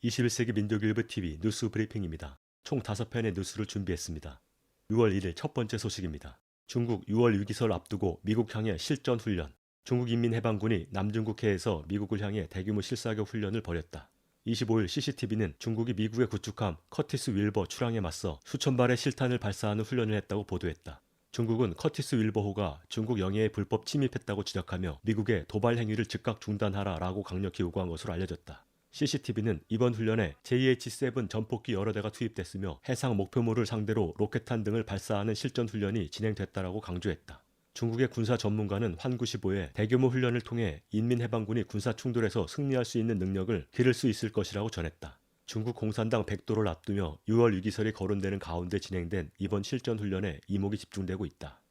21세기 민족일보 TV 뉴스 브리핑입니다. 총 5편의 뉴스를 준비했습니다. 6월 1일 첫 번째 소식입니다. 중국 6월 유기설 앞두고 미국 향해 실전 훈련. 중국 인민해방군이 남중국해에서 미국을 향해 대규모 실사격 훈련을 벌였다. 25일 CCTV는 중국이 미국의 구축함 커티스 윌버 출항에 맞서 수천 발의 실탄을 발사하는 훈련을 했다고 보도했다. 중국은 커티스 윌버호가 중국 영해에 불법 침입했다고 지적하며 미국의 도발 행위를 즉각 중단하라라고 강력히 요구한 것으로 알려졌다. CCTV는 이번 훈련에 JH-7 전폭기 여러 대가 투입됐으며 해상 목표물을 상대로 로켓탄 등을 발사하는 실전 훈련이 진행됐다라고 강조했다. 중국의 군사 전문가는 환95에 대규모 훈련을 통해 인민해방군이 군사 충돌에서 승리할 수 있는 능력을 기를 수 있을 것이라고 전했다. 중국 공산당 백도를 앞두며 6월 유기설이 거론되는 가운데 진행된 이번 실전 훈련에 이목이 집중되고 있다.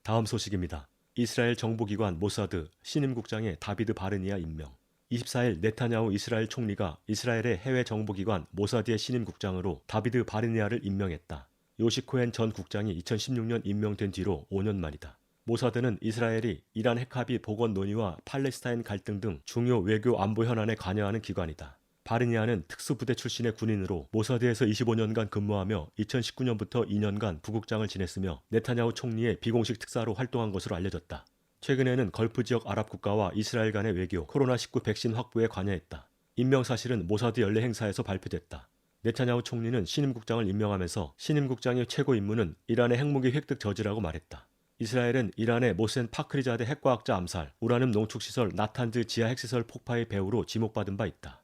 다음 소식입니다. 이스라엘 정보기관 모사드 신임국장의 다비드 바르니아 임명. 24일 네타냐후 이스라엘 총리가 이스라엘의 해외 정보기관 모사드의 신임국장으로 다비드 바르니아를 임명했다. 요시 코헨 전 국장이 2016년 임명된 뒤로 5년 만이다. 모사드는 이스라엘이 이란 핵합의 복원 논의와 팔레스타인 갈등 등 중요 외교 안보 현안에 관여하는 기관이다. 바르니아는 특수부대 출신의 군인으로 모사드에서 25년간 근무하며 2019년부터 2년간 부국장을 지냈으며 네타냐후 총리의 비공식 특사로 활동한 것으로 알려졌다. 최근에는 걸프 지역 아랍 국가와 이스라엘 간의 외교, 코로나19 백신 확보에 관여했다. 임명 사실은 모사드 연례 행사에서 발표됐다. 네타냐후 총리는 신임국장을 임명하면서 신임국장의 최고 임무는 이란의 핵무기 획득 저지라고 말했다. 이스라엘은 이란의 모센 파크리자데 핵과학자 암살, 우라늄 농축시설 나탄즈 지하 핵시설 폭파의 배후로 지목받은 바 있다.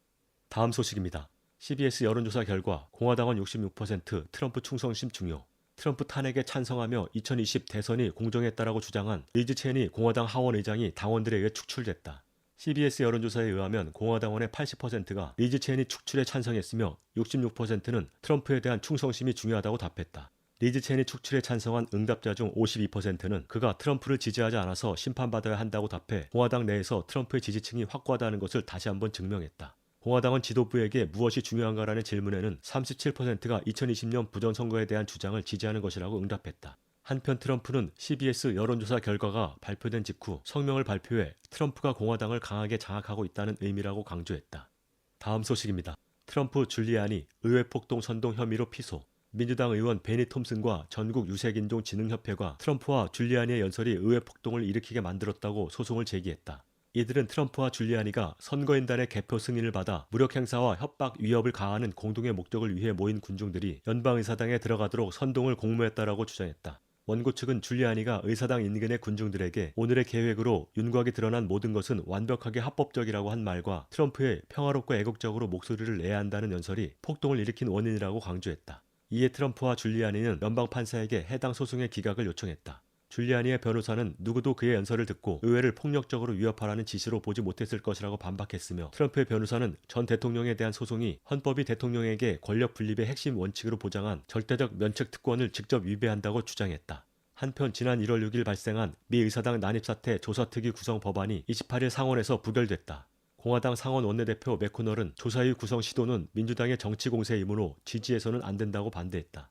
다음 소식입니다. CBS 여론조사 결과 공화당원 66% 트럼프 충성심 중요. 트럼프 탄핵에 찬성하며 2020 대선이 공정했다라고 주장한 리즈 체니 공화당 하원 의장이 당원들에 의해 축출됐다. CBS 여론조사에 의하면 공화당원의 80%가 리즈 체니 축출에 찬성했으며 66%는 트럼프에 대한 충성심이 중요하다고 답했다. 리즈 체니 축출에 찬성한 응답자 중 52%는 그가 트럼프를 지지하지 않아서 심판받아야 한다고 답해 공화당 내에서 트럼프의 지지층이 확고하다는 것을 다시 한번 증명했다. 공화당은 지도부에게 무엇이 중요한가라는 질문에는 37%가 2020년 부정선거에 대한 주장을 지지하는 것이라고 응답했다. 한편 트럼프는 CBS 여론조사 결과가 발표된 직후 성명을 발표해 트럼프가 공화당을 강하게 장악하고 있다는 의미라고 강조했다. 다음 소식입니다. 트럼프 줄리아니 의회 폭동 선동 혐의로 피소. 민주당 의원 베니 톰슨과 전국 유색인종 진흥협회가 트럼프와 줄리아니의 연설이 의회 폭동을 일으키게 만들었다고 소송을 제기했다. 이들은 트럼프와 줄리아니가 선거인단의 개표 승인을 받아 무력 행사와 협박 위협을 가하는 공동의 목적을 위해 모인 군중들이 연방의사당에 들어가도록 선동을 공모했다라고 주장했다. 원고 측은 줄리아니가 의사당 인근의 군중들에게 오늘의 계획으로 윤곽이 드러난 모든 것은 완벽하게 합법적이라고 한 말과 트럼프의 평화롭고 애국적으로 목소리를 내야 한다는 연설이 폭동을 일으킨 원인이라고 강조했다. 이에 트럼프와 줄리아니는 연방 판사에게 해당 소송의 기각을 요청했다. 줄리아니의 변호사는 누구도 그의 연설을 듣고 의회를 폭력적으로 위협하라는 지시로 보지 못했을 것이라고 반박했으며 트럼프의 변호사는 전 대통령에 대한 소송이 헌법이 대통령에게 권력 분립의 핵심 원칙으로 보장한 절대적 면책 특권을 직접 위배한다고 주장했다. 한편 지난 1월 6일 발생한 미 의사당 난입사태 조사특위 구성 법안이 28일 상원에서 부결됐다. 공화당 상원 원내대표 맥코널은 조사위 구성 시도는 민주당의 정치 공세이므로 지지해서는 안 된다고 반대했다.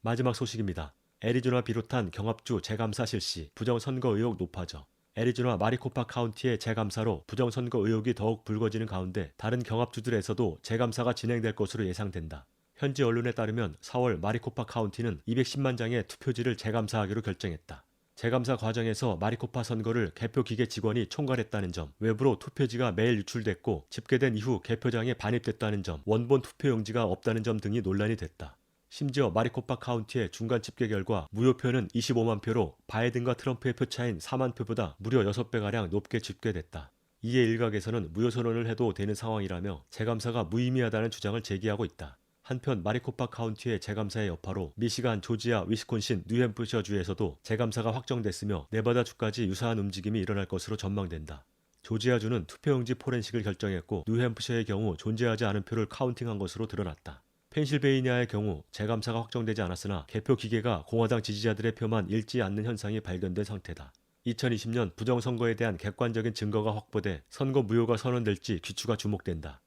마지막 소식입니다. 애리조나 비롯한 경합주 재감사 실시, 부정선거 의혹 높아져. 애리조나 마리코파 카운티의 재감사로 부정선거 의혹이 더욱 불거지는 가운데 다른 경합주들에서도 재감사가 진행될 것으로 예상된다. 현지 언론에 따르면 4월 마리코파 카운티는 210만 장의 투표지를 재감사하기로 결정했다. 재감사 과정에서 마리코파 선거를 개표기계 직원이 총괄했다는 점, 외부로 투표지가 매일 유출됐고 집계된 이후 개표장에 반입됐다는 점, 원본 투표용지가 없다는 점 등이 논란이 됐다. 심지어 마리코파 카운티의 중간 집계 결과 무효표는 25만 표로 바이든과 트럼프의 표차인 4만 표보다 무려 6배가량 높게 집계됐다. 이에 일각에서는 무효 선언을 해도 되는 상황이라며 재감사가 무의미하다는 주장을 제기하고 있다. 한편 마리코파 카운티의 재감사의 여파로 미시간, 조지아, 위스콘신, 뉴햄프셔주에서도 재감사가 확정됐으며 네바다주까지 유사한 움직임이 일어날 것으로 전망된다. 조지아주는 투표용지 포렌식을 결정했고 뉴햄프셔의 경우 존재하지 않은 표를 카운팅한 것으로 드러났다. 펜실베이니아의 경우 재감사가 확정되지 않았으나 개표 기계가 공화당 지지자들의 표만 읽지 않는 현상이 발견된 상태다. 2020년 부정선거에 대한 객관적인 증거가 확보돼 선거 무효가 선언될지 귀추가 주목된다.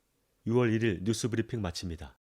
6월 1일 뉴스 브리핑 마칩니다.